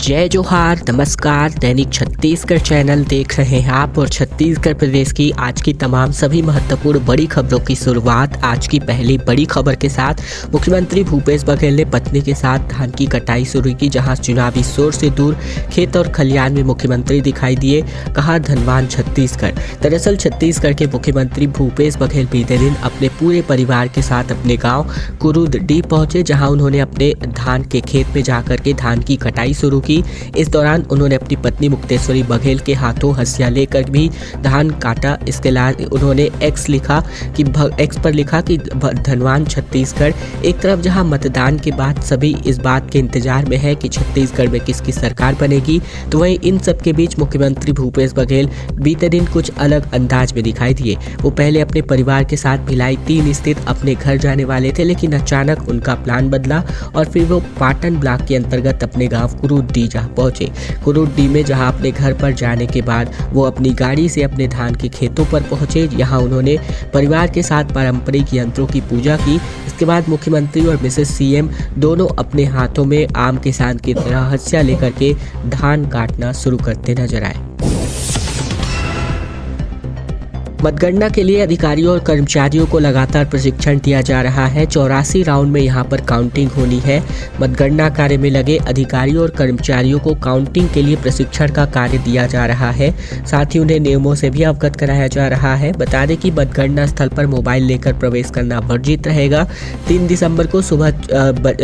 जय जोहार, नमस्कार। दैनिक छत्तीसगढ़ चैनल देख रहे हैं आप और छत्तीसगढ़ प्रदेश की आज की तमाम सभी महत्वपूर्ण बड़ी खबरों की शुरुआत आज की पहली बड़ी खबर के साथ। मुख्यमंत्री भूपेश बघेल ने पत्नी के साथ धान की कटाई शुरू की, जहां चुनावी शोर से दूर खेत और खलियान में मुख्यमंत्री दिखाई दिए। कहा धनवान छत्तीसगढ़। दरअसल छत्तीसगढ़ के मुख्यमंत्री भूपेश बघेल बीते दिन अपने पूरे परिवार के साथ अपने गाँव कुरुदडी पहुंचे, जहाँ उन्होंने अपने धान के खेत में जाकर के धान की कटाई शुरू की। इस दौरान उन्होंने अपनी पत्नी मुक्तेश्वरी बघेल के हाथों हंसिया लेकर भी धान काटा। इसके अलावा उन्होंने एक्स पर लिखा कि धनवान छत्तीसगढ़। एक तरफ जहां मतदान के बाद सभी इस बात के इंतजार में है कि छत्तीसगढ़ में किसकी सरकार बनेगी, तो वहीं इन सब के बीच मुख्यमंत्री भूपेश बघेल बीते दिन कुछ अलग अंदाज में दिखाई दिए। वो पहले अपने परिवार के साथ भिलाई 3 स्थित अपने घर जाने वाले थे, लेकिन अचानक उनका प्लान बदला और फिर वो पाटन ब्लॉक के अंतर्गत अपने गाँव कुरुदडी पहुंचे। कुरुदडी में जहां अपने घर पर जाने के बाद वो अपनी गाड़ी से अपने धान के खेतों पर पहुंचे। यहां उन्होंने परिवार के साथ पारंपरिक यंत्रों की पूजा की। इसके बाद मुख्यमंत्री और मिसेस सीएम दोनों अपने हाथों में आम किसान की तरह हंसिया लेकर के धान काटना शुरू करते नजर आए। मतगणना के लिए अधिकारियों और कर्मचारियों को लगातार प्रशिक्षण दिया जा रहा है। 84 राउंड में यहां पर काउंटिंग होनी है। मतगणना कार्य में लगे अधिकारियों और कर्मचारियों को काउंटिंग के लिए प्रशिक्षण का कार्य दिया जा रहा है। साथ ही उन्हें नियमों से भी अवगत कराया जा रहा है। बता दें कि मतगणना स्थल पर मोबाइल लेकर प्रवेश करना वर्जित रहेगा। 3 दिसंबर को सुबह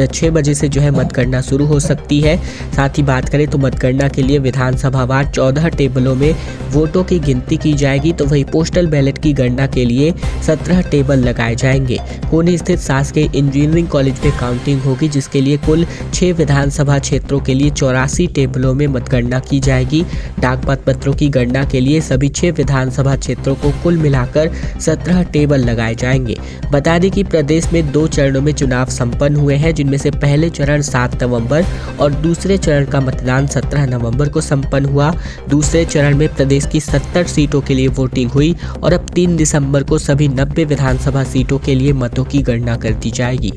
6 बजे से जो है मतगणना शुरू हो सकती है। साथ ही बात करें तो मतगणना के लिए विधानसभावार 14 टेबलों में वोटों की गिनती की जाएगी, तो वही पोस्टल बैलेट की गणना के लिए 17 टेबल लगाए जाएंगे। कोनी स्थित शासकीय इंजीनियरिंग कॉलेज में काउंटिंग होगी, जिसके लिए कुल 6 विधानसभा क्षेत्रों के लिए 84 टेबलों में मतगणना की जाएगी। डाक मतपत्रों की गणना के लिए सभी 6 विधानसभा क्षेत्रों को कुल मिलाकर 17 टेबल लगाए जाएंगे। बता दें कि प्रदेश में 2 चरणों में चुनाव संपन्न हुए हैं, जिनमें से पहले चरण 7 नवंबर और दूसरे चरण का मतदान 17 नवंबर को संपन्न हुआ। दूसरे चरण में प्रदेश की 70 सीटों के लिए वोटिंग हुई और अब 3 दिसंबर को सभी 90 विधानसभा सीटों के लिए मतों की गणना कर दी जाएगी।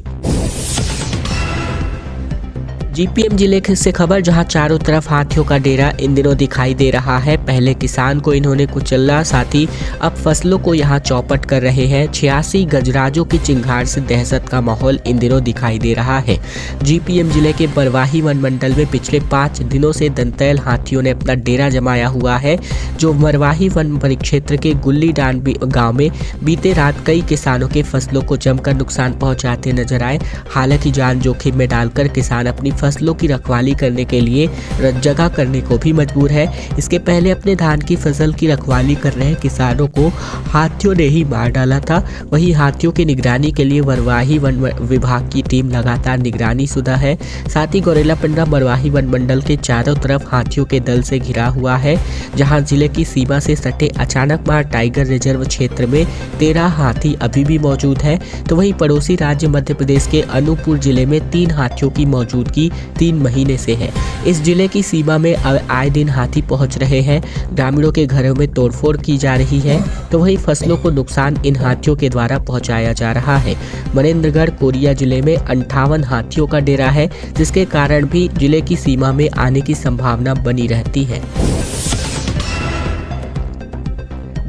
जीपीएम जिले से खबर, जहां चारों तरफ हाथियों का डेरा इन दिनों दिखाई दे रहा है। पहले किसान को इन्होंने कुचला, साथ ही अब फसलों को यहां चौपट कर रहे हैं। 86 गजराजों की चिंगार से दहशत का माहौल इन दिनों दिखाई दे रहा है। जीपीएम जिले के बरवाही वन मंडल में पिछले 5 दिनों से दंतैल हाथियों ने अपना डेरा जमाया हुआ है, जो मरवाही वन परिक्षेत्र के गुल्ली डांड गाँव में बीते रात कई किसानों के फसलों को जमकर नुकसान पहुँचाते नजर आए। हालांकि जान जोखिम में डालकर किसान अपनी फसलों की रखवाली करने के लिए जगह करने को भी मजबूर है। इसके पहले अपने धान की फसल की रखवाली कर रहे किसानों को हाथियों ने ही मार डाला था। वहीं हाथियों की निगरानी के लिए मरवाही वन विभाग की टीम लगातार निगरानी शुदा है। साथ ही गौरेला पंडा मरवाही वन मंडल के चारों तरफ हाथियों के दल से घिरा हुआ है, जहां जिले की सीमा से सटे अचानक मार टाइगर रिजर्व क्षेत्र में 13 हाथी अभी भी मौजूद है। तो वहीं पड़ोसी राज्य मध्य प्रदेश के अनूपपुर जिले में 3 हाथियों की मौजूदगी 3 महीने से है। इस जिले की सीमा में आए दिन हाथी पहुंच रहे हैं। ग्रामीणों के घरों में तोड़फोड़ की जा रही है, तो वहीं फसलों को नुकसान इन हाथियों के द्वारा पहुंचाया जा रहा है। मनेन्द्रगढ़ कोरिया जिले में 58 हाथियों का डेरा है, जिसके कारण भी जिले की सीमा में आने की संभावना बनी रहती है।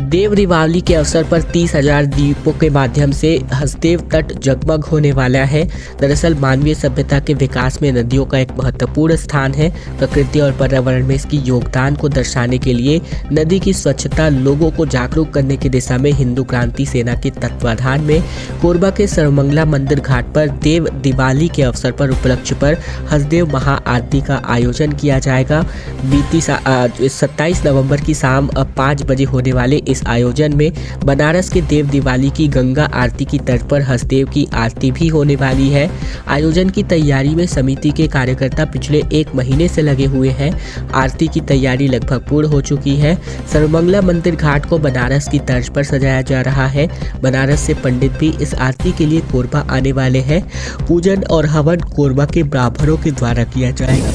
देव दिवाली के अवसर पर 30,000 दीपों के माध्यम से हसदेव तट जगमग होने वाला है। दरअसल मानवीय सभ्यता के विकास में नदियों का एक महत्वपूर्ण स्थान है। प्रकृति और पर्यावरण में इसकी योगदान को दर्शाने के लिए नदी की स्वच्छता लोगों को जागरूक करने की दिशा में हिंदू क्रांति सेना के तत्वाधान में कोरबा के सर्वमंगला मंदिर घाट पर देव दिवाली के अवसर पर उपलक्ष्य पर हसदेव महाआरती का आयोजन किया जाएगा। बीती 27 नवंबर की शाम 5 बजे होने वाले इस आयोजन में बनारस के देव दिवाली की गंगा आरती की तर्ज पर हसदेव की आरती भी होने वाली है। आयोजन की तैयारी में समिति के कार्यकर्ता पिछले 1 महीने से लगे हुए हैं। आरती की तैयारी लगभग पूर्ण हो चुकी है। सर्वमंगला मंदिर घाट को बनारस की तर्ज पर सजाया जा रहा है। बनारस से पंडित भी इस आरती के लिए कोरबा आने वाले हैं। पूजन और हवन कोरबा के ब्राह्मणों के द्वारा किया जाएगा।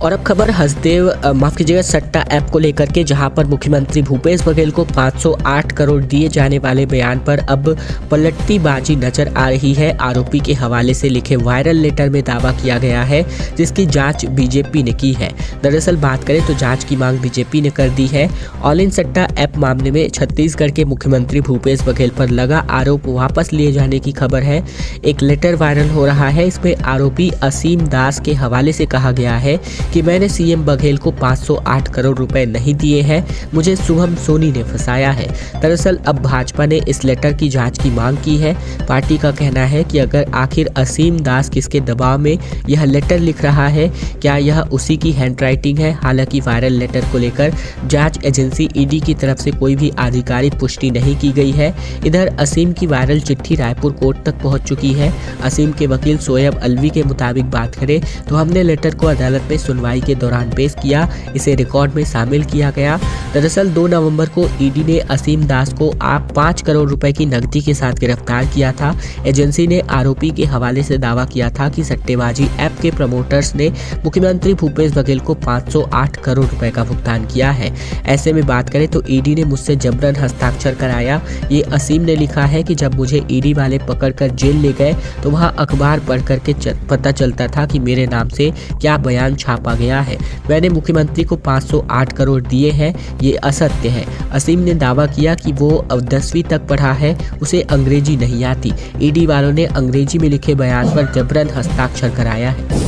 और अब खबर हसदेव माफ कीजिएगा सट्टा ऐप को लेकर के, जहां पर मुख्यमंत्री भूपेश बघेल को 508 करोड़ दिए जाने वाले बयान पर अब पलटती बाजी नजर आ रही है। आरोपी के हवाले से लिखे वायरल लेटर में दावा किया गया है जिसकी जांच बीजेपी ने की है। दरअसल बात करें तो जांच की मांग बीजेपी ने कर दी है। ऑल इन सट्टा ऐप मामले में छत्तीसगढ़ के मुख्यमंत्री भूपेश बघेल पर लगा आरोप वापस लिए जाने की खबर है। एक लेटर वायरल हो रहा है। इसमें आरोपी असीम दास के हवाले से कहा गया है कि मैंने सीएम बघेल को 508 करोड़ रुपए नहीं दिए हैं, मुझे शुभम सोनी ने फंसाया है। दरअसल अब भाजपा ने इस लेटर की जांच की मांग की है। पार्टी का कहना है कि अगर आखिर असीम दास किसके दबाव में यह लेटर लिख रहा है, क्या यह उसी की हैंडराइटिंग है। हालांकि वायरल लेटर को लेकर जांच एजेंसी ईडी की तरफ से कोई भी आधिकारिक पुष्टि नहीं की गई है। इधर असीम की वायरल चिट्ठी रायपुर कोर्ट तक पहुंच चुकी है। असीम के वकील शोएब अलवी के मुताबिक बात करें तो हमने लेटर को अदालत में सुनवाई के दौरान पेश किया, इसे रिकॉर्ड में शामिल किया गया। दरअसल 2 नवंबर को ईडी ने असीम दास को 5 करोड़ रुपए की नकदी के साथ गिरफ्तार किया था। एजेंसी ने आरोपी के हवाले से दावा किया था कि सट्टेबाजी ऐप के प्रमोटर्स ने मुख्यमंत्री भूपेश बघेल को 508 करोड़ रुपए का भुगतान किया है। ऐसे में बात करें तो ईडी ने मुझसे जबरन हस्ताक्षर कराया। ये असीम ने लिखा है कि जब मुझे ईडी वाले पकड़कर जेल ले गए तो वहां अखबार पढ़ करके पता चलता था कि मेरे नाम से क्या बयान छापा गया है। मैंने मुख्यमंत्री को 508 करोड़ दिए हैं, ये असत्य है। असीम ने दावा किया कि वो 10वीं तक पढ़ा है, उसे अंग्रेजी नहीं आती। ईडी वालों ने अंग्रेजी में लिखे बयान पर जबरन हस्ताक्षर कराया है।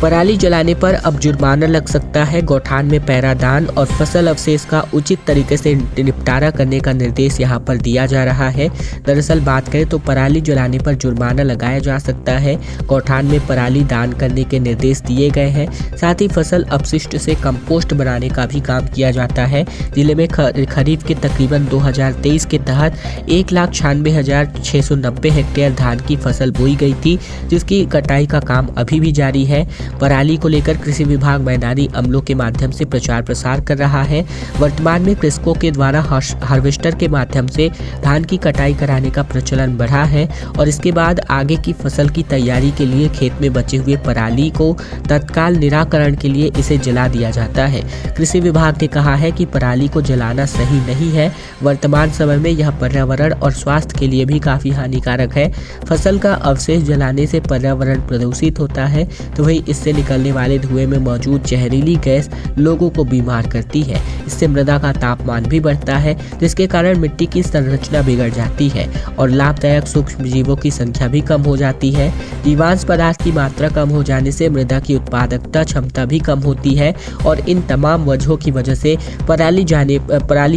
पराली जलाने पर अब जुर्माना लग सकता है। गौठान में पैरादान और फसल अवशेष का उचित तरीके से निपटारा करने का निर्देश यहां पर दिया जा रहा है। दरअसल बात करें तो पराली जलाने पर जुर्माना लगाया जा सकता है। गौठान में पराली दान करने के निर्देश दिए गए हैं। साथ ही फसल अपशिष्ट से कंपोस्ट बनाने का भी काम किया जाता है। जिले में खरीफ के तकरीबन 2023 के तहत 1,96,690 हेक्टेयर धान की फसल बोई गई थी, जिसकी कटाई का काम अभी भी जारी है। पराली को लेकर कृषि विभाग मैदानी अमलों के माध्यम से प्रचार प्रसार कर रहा है। वर्तमान में कृषकों के द्वारा हार्वेस्टर के माध्यम से धान की कटाई कराने का प्रचलन बढ़ा है और इसके बाद आगे की फसल की तैयारी के लिए खेत में बचे हुए पराली को तत्काल निराकरण के लिए इसे जला दिया जाता है। कृषि विभाग ने कहा है कि पराली को जलाना सही नहीं है। वर्तमान समय में यह पर्यावरण और स्वास्थ्य के लिए भी काफी हानिकारक है। फसल का अवशेष जलाने से पर्यावरण प्रदूषित होता है, तो वही इससे निकलने वाले धुएं में मौजूद जहरीली गैस लोगों को बीमार करती है। इससे मृदा का तापमान भी बढ़ता है, जिसके कारण मिट्टी की संरचना बिगड़ जाती है और लाभदायक सूक्ष्म जीवों की संख्या भी कम हो जाती है। जीवांश पदार्थ की मात्रा कम हो जाने से मृदा की उत्पादकता क्षमता भी कम होती है और इन तमाम वजहों की वजह से पराली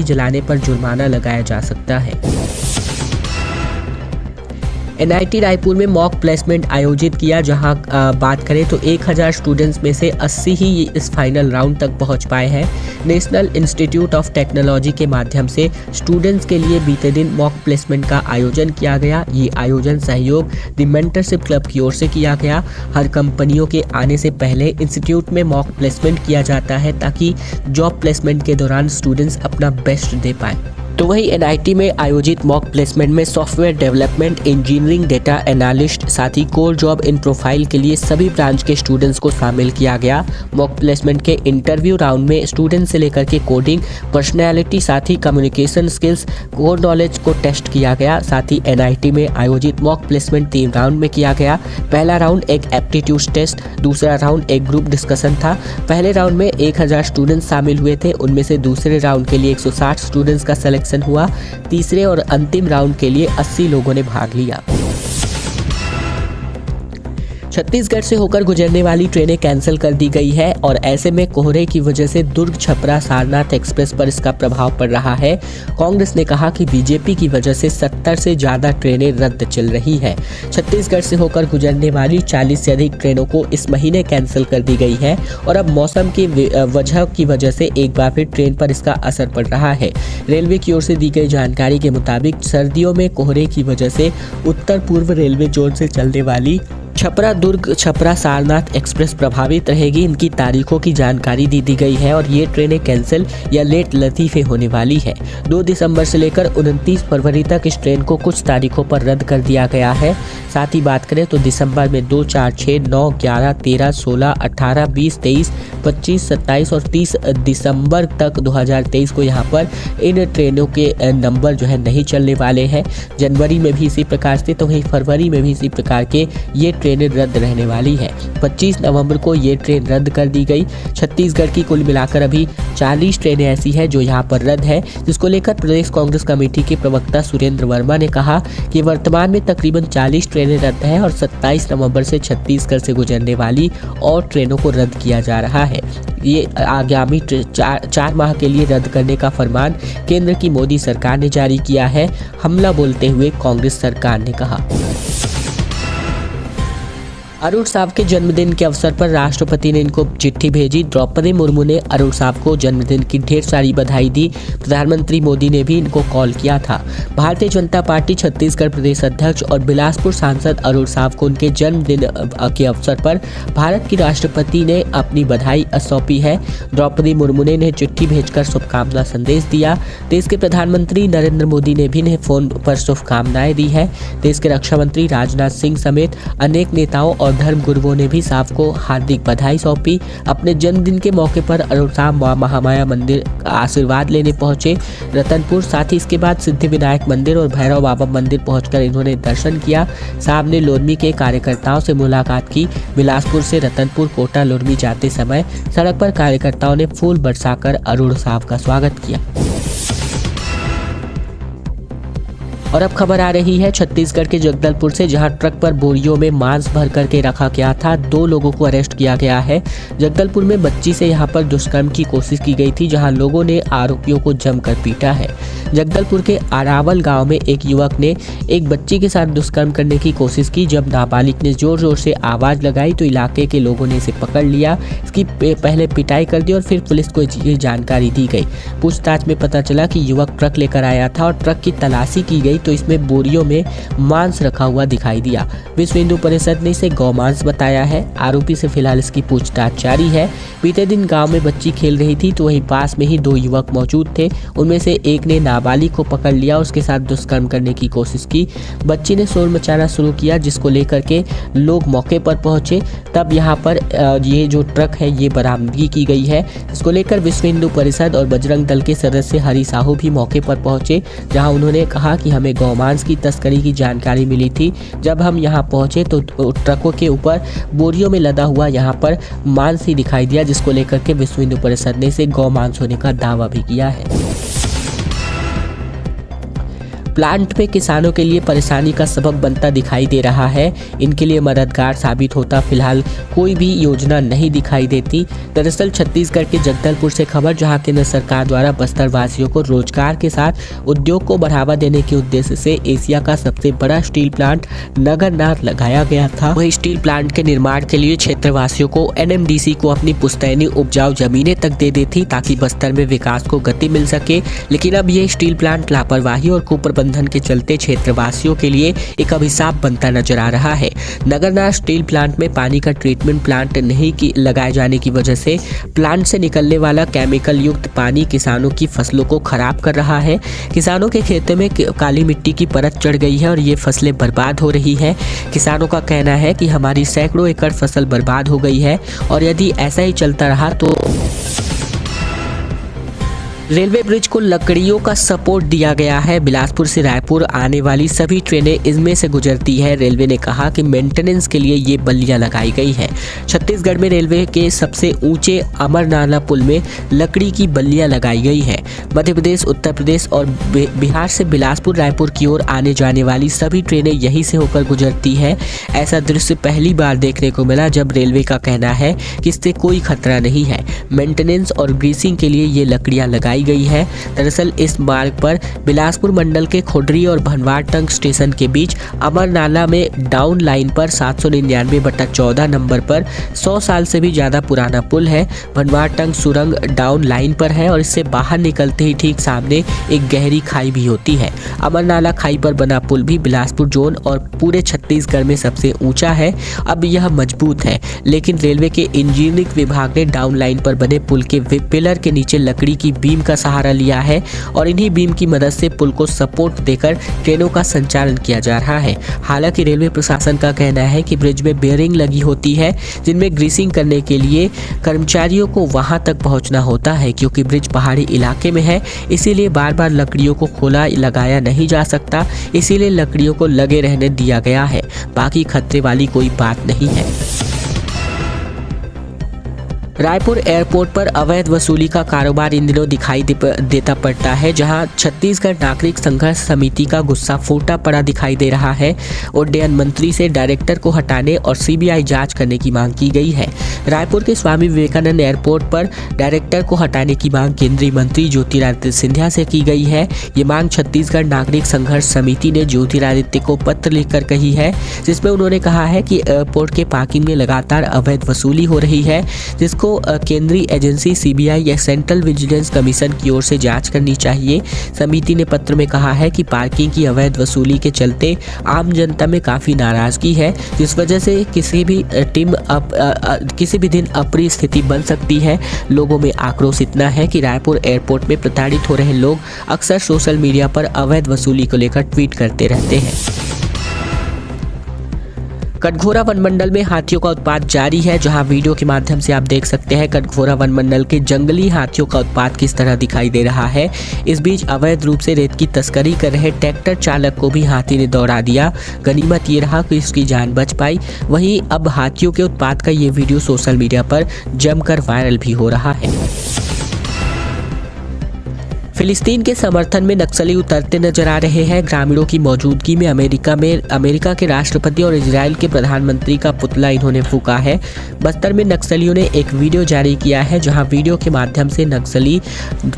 जलाने पर जुर्माना लगाया जा सकता है। एनआईटी रायपुर में मॉक प्लेसमेंट आयोजित किया, जहां बात करें तो 1000 स्टूडेंट्स में से 80 ही इस फाइनल राउंड तक पहुंच पाए हैं। नेशनल इंस्टीट्यूट ऑफ टेक्नोलॉजी के माध्यम से स्टूडेंट्स के लिए बीते दिन मॉक प्लेसमेंट का आयोजन किया गया। ये आयोजन सहयोग द मेंटरशिप क्लब की ओर से किया गया। हर कंपनियों के आने से पहले इंस्टीट्यूट में मॉक प्लेसमेंट किया जाता है ताकि जॉब प्लेसमेंट के दौरान स्टूडेंट्स अपना बेस्ट दे पाए। तो वही एनआईटी में आयोजित मॉक प्लेसमेंट में software development, engineering, data analyst, साथ ही कोर जॉब इन प्रोफाइल के लिए सभी ब्रांच के स्टूडेंट्स को शामिल किया गया। मॉक प्लेसमेंट के इंटरव्यू राउंड में स्टूडेंट से लेकर के कोडिंग, पर्सनैलिटी, साथ ही कम्युनिकेशन स्किल्स, कोर नॉलेज को टेस्ट किया गया। साथ ही एनआईटी में आयोजित मॉक प्लेसमेंट 3 राउंड में किया गया। पहला राउंड एक एप्टीट्यूड टेस्ट, दूसरा राउंड एक ग्रुप डिस्कशन था। पहले राउंड में 1000 स्टूडेंट्स शामिल हुए थे, उनमें से दूसरे राउंड के लिए 160 स्टूडेंट्स का सिलेक्शन हुआ। तीसरे और अंतिम राउंड के लिए 80 लोगों ने भाग लिया। छत्तीसगढ़ से होकर गुजरने वाली ट्रेनें कैंसिल कर दी गई है और ऐसे में कोहरे की वजह से दुर्ग छपरा सारनाथ एक्सप्रेस पर इसका प्रभाव पड़ रहा है। कांग्रेस ने कहा कि बीजेपी की वजह से 70 से ज़्यादा ट्रेनें रद्द चल रही हैं। छत्तीसगढ़ से होकर गुजरने वाली 40 से अधिक ट्रेनों को इस महीने कैंसिल कर दी गई है और अब मौसम की वजह की वजह से एक बार फिर ट्रेन पर इसका असर पड़ रहा है। रेलवे की ओर से दी गई जानकारी के मुताबिक सर्दियों में कोहरे की वजह से उत्तर पूर्व रेलवे जोन से चलने वाली छपरा दुर्ग छपरा सारनाथ एक्सप्रेस प्रभावित रहेगी। इनकी तारीखों की जानकारी दी गई है और ये ट्रेनें कैंसिल या लेट लतीफ़े होने वाली है। 2 दिसंबर से लेकर 29 फरवरी तक इस ट्रेन को कुछ तारीखों पर रद्द कर दिया गया है। साथ ही बात करें तो दिसंबर में 2, 4, 6, 9, 11, 13, 16, 18, 20, 23, 25, 27 और 30 दिसंबर तक 2023 को यहाँ पर इन ट्रेनों के नंबर जो है नहीं चलने वाले हैं। जनवरी में भी इसी प्रकार से, तो वहीं फरवरी में भी इसी प्रकार के ये ट्रेनें रद्द रहने वाली है। 25 नवंबर को ये ट्रेन रद्द कर दी गई। छत्तीसगढ़ की कुल मिलाकर अभी 40 ट्रेनें ऐसी हैं जो यहाँ पर रद्द है, जिसको लेकर प्रदेश कांग्रेस कमेटी के प्रवक्ता सुरेंद्र वर्मा ने कहा कि वर्तमान में तकरीबन 40 ट्रेनें रद्द हैं और 27 नवंबर से छत्तीसगढ़ से गुजरने वाली और ट्रेनों को रद्द किया जा रहा है। ये आगामी 4 माह के लिए रद्द करने का फरमान केंद्र की मोदी सरकार ने जारी किया है, हमला बोलते हुए कांग्रेस सरकार ने कहा। अरुण साव के जन्मदिन के अवसर पर राष्ट्रपति ने इनको चिट्ठी भेजी। द्रौपदी मुर्मू ने अरुण साव को जन्मदिन की ढेर सारी बधाई दी। प्रधानमंत्री मोदी ने भी इनको कॉल किया था। भारतीय जनता पार्टी छत्तीसगढ़ प्रदेश अध्यक्ष और बिलासपुर सांसद अरुण साव को उनके जन्मदिन के अवसर पर भारत की राष्ट्रपति ने अपनी बधाई सौंपी है। द्रौपदी मुर्मू ने इन्हें चिट्ठी भेजकर शुभकामना संदेश दिया। देश के प्रधानमंत्री नरेंद्र मोदी ने भी इन्हें फोन पर शुभकामनाएं दी है। देश के रक्षा मंत्री राजनाथ सिंह समेत अनेक नेताओं और धर्म गुरुओं ने भी साव को हार्दिक बधाई सौंपी। अपने जन्मदिन के मौके पर अरुण साव महामाया मंदिर आशीर्वाद लेने पहुंचे रतनपुर। साथ ही इसके बाद सिद्धि विनायक मंदिर और भैरव बाबा मंदिर पहुंचकर इन्होंने दर्शन किया। साव ने लोरमी के कार्यकर्ताओं से मुलाकात की। बिलासपुर से रतनपुर कोटा लोरमी जाते समय सड़क पर कार्यकर्ताओं ने फूल बरसाकर अरुण साव का स्वागत किया। और अब खबर आ रही है छत्तीसगढ़ के जगदलपुर से, जहां ट्रक पर बोरियों में मांस भर करके रखा गया था। 2 लोगों को अरेस्ट किया गया है। जगदलपुर में बच्ची से यहां पर दुष्कर्म की कोशिश की गई थी, जहां लोगों ने आरोपियों को जमकर पीटा है। जगदलपुर के अरावल गांव में एक युवक ने एक बच्ची के साथ दुष्कर्म करने की कोशिश की। जब नाबालिग ने जोर जोर से आवाज लगाई तो इलाके के लोगों ने इसे पकड़ लिया। इसकी पहले पिटाई कर दी और फिर पुलिस को ये जानकारी दी गई। पूछताछ में पता चला कि युवक ट्रक लेकर आया था और ट्रक की तलाशी की गई तो इसमें बोरियों में मांस रखा हुआ दिखाई दिया। विश्व हिंदू परिषद ने इसे गौमांस बताया है। आरोपी से फिलहाल इसकी पूछताछ जारी है। बीते दिन गांव में बच्ची खेल रही थी तो वहीं पास में ही 2 युवक मौजूद थे। उनमें से एक ने नाबालिग को पकड़ लिया, उसके साथ दुष्कर्म करने की कोशिश की। बच्ची ने शोर मचाना शुरू किया, जिसको लेकर के लोग मौके पर पहुंचे। तब यहाँ पर ये जो ट्रक है ये बरामदगी की गई है। इसको लेकर विश्व हिंदू परिषद और बजरंग दल के सदस्य हरि साहू भी मौके पर पहुंचे, जहां उन्होंने कहा कि हमें गौमांस की तस्करी की जानकारी मिली थी। जब हम यहां पहुंचे तो ट्रकों के ऊपर बोरियों में लदा हुआ यहां पर मांस ही दिखाई दिया, जिसको लेकर के विश्व हिंदू परिषद ने इसे गौमांस होने का दावा भी किया है। प्लांट में किसानों के लिए परेशानी का सबब बनता दिखाई दे रहा है। इनके लिए मददगार साबित होता फिलहाल कोई भी योजना नहीं दिखाई देती। दरअसल छत्तीसगढ़ के जगदलपुर से खबर, जहां केंद्र सरकार द्वारा बस्तर वासियों को रोजगार के साथ उद्योग को बढ़ावा देने के उद्देश्य से एशिया का सबसे बड़ा स्टील प्लांट नगरनार लगाया गया था। वही स्टील प्लांट के निर्माण के लिए क्षेत्रवासियों को एनएमडीसी को अपनी पुश्तैनी उपजाऊ जमीनें तक दे दी थी, ताकि बस्तर में विकास को गति मिल सके। लेकिन अब ये स्टील प्लांट लापरवाही और कुप्रबंधन के चलते क्षेत्रवासियों के लिए एक अभिशाप बनता नजर आ रहा है। नगरनार स्टील प्लांट में पानी का ट्रीटमेंट प्लांट नहीं लगाए जाने की वजह से प्लांट से निकलने वाला केमिकल युक्त पानी किसानों की फसलों को खराब कर रहा है। किसानों के खेतों में काली मिट्टी की परत चढ़ गई है और ये फसलें बर्बाद हो रही है। किसानों का कहना है कि हमारी सैकड़ों एकड़ फसल बर्बाद हो गई है और यदि ऐसा ही चलता रहा तो रेलवे ब्रिज को लकड़ियों का सपोर्ट दिया गया है। बिलासपुर से रायपुर आने वाली सभी ट्रेनें इसमें से गुजरती है। रेलवे ने कहा कि मेंटेनेंस के लिए ये बल्लियां लगाई गई है। छत्तीसगढ़ में रेलवे के सबसे ऊंचे अमरनाला पुल में लकड़ी की बल्लियां लगाई गई है। मध्य प्रदेश, उत्तर प्रदेश और बिहार से बिलासपुर रायपुर की ओर आने जाने वाली सभी ट्रेनें यहीं से होकर गुजरती है। ऐसा दृश्य पहली बार देखने को मिला, जब रेलवे का कहना है कि इससे कोई खतरा नहीं है। मेंटेनेंस और ग्रीसिंग के लिए ये लकड़ियां लगाई बनाई गई है। दरअसल इस मार्ग पर बिलासपुर मंडल के खोडरी और भनवारटंग स्टेशन के बीच अमरनाला में डाउन लाइन पर 799/14 नंबर पर 100 साल से भी ज़्यादा पुराना पुल है। भनवारटंग सुरंग डाउन लाइन पर है और इससे बाहर निकलते ही ठीक सामने एक गहरी खाई भी होती है। अमरनाला खाई पर बना पुल भी बिलासपुर जोन और पूरे छत्तीसगढ़ में सबसे ऊंचा है। अब यह मजबूत है, लेकिन रेलवे के इंजीनियरिंग विभाग ने डाउन लाइन पर बने पुल के पिलर के नीचे लकड़ी की बीम का सहारा लिया है और इन्हीं बीम की मदद से पुल को सपोर्ट देकर ट्रेनों का संचालन किया जा रहा है। हालांकि रेलवे प्रशासन का कहना है कि ब्रिज में बेयरिंग लगी होती है, जिनमें ग्रीसिंग करने के लिए कर्मचारियों को वहां तक पहुंचना होता है। क्योंकि ब्रिज पहाड़ी इलाके में है, इसीलिए बार बार लकड़ियों को खोला लगाया नहीं जा सकता, इसीलिए लकड़ियों को लगे रहने दिया गया है। बाकी खतरे वाली कोई बात नहीं है। रायपुर एयरपोर्ट पर अवैध वसूली का कारोबार इन दिनों दिखाई देता पड़ता है, जहां छत्तीसगढ़ नागरिक संघर्ष समिति का गुस्सा फूटा पड़ा दिखाई दे रहा है। उड्डयन मंत्री से डायरेक्टर को हटाने और सीबीआई जांच करने की मांग की गई है। रायपुर के स्वामी विवेकानंद एयरपोर्ट पर डायरेक्टर को हटाने की मांग केंद्रीय मंत्री ज्योतिरादित्य सिंधिया से की गई है। ये मांग छत्तीसगढ़ नागरिक संघर्ष समिति ने ज्योतिरादित्य को पत्र लिखकर कही है, जिसमें उन्होंने कहा है कि एयरपोर्ट के पार्किंग में लगातार अवैध वसूली हो रही है, जिसको केंद्रीय एजेंसी सीबीआई या सेंट्रल विजिलेंस कमीशन की ओर से जांच करनी चाहिए। समिति ने पत्र में कहा है कि पार्किंग की अवैध वसूली के चलते आम जनता में काफ़ी नाराजगी है, जिस वजह से किसी भी दिन अप्रिय स्थिति बन सकती है। लोगों में आक्रोश इतना है कि रायपुर एयरपोर्ट में प्रताड़ित हो रहे लोग अक्सर सोशल मीडिया पर अवैध वसूली को लेकर ट्वीट करते रहते हैं। कटघोरा वनमंडल में हाथियों का उत्पात जारी है, जहां वीडियो के माध्यम से आप देख सकते हैं कटघोरा वनमंडल के जंगली हाथियों का उत्पात किस तरह दिखाई दे रहा है। इस बीच अवैध रूप से रेत की तस्करी कर रहे ट्रैक्टर चालक को भी हाथी ने दौड़ा दिया। गनीमत ये रहा कि उसकी जान बच पाई। वहीं अब हाथियों के उत्पात का ये वीडियो सोशल मीडिया पर जमकर वायरल भी हो रहा है। फिलिस्तीन के समर्थन में नक्सली उतरते नजर आ रहे हैं। ग्रामीणों की मौजूदगी में अमेरिका के राष्ट्रपति और इजराइल के प्रधानमंत्री का पुतला इन्होंने फूंका है। बस्तर में नक्सलियों ने एक वीडियो जारी किया है, जहां वीडियो के माध्यम से नक्सली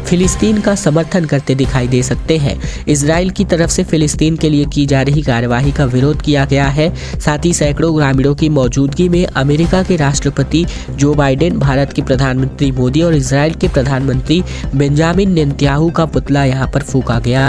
फिलिस्तीन का समर्थन करते दिखाई दे सकते हैं। इजराइल की तरफ से फिलिस्तीन के लिए की जा रही कार्यवाही का विरोध किया गया है। साथ ही सैकड़ों ग्रामीणों की मौजूदगी में अमेरिका के राष्ट्रपति जो बाइडेन, भारत के प्रधानमंत्री मोदी और इजराइल के प्रधानमंत्री बेंजामिन नेतन्याहू का पुतला यहां पर फूंका गया।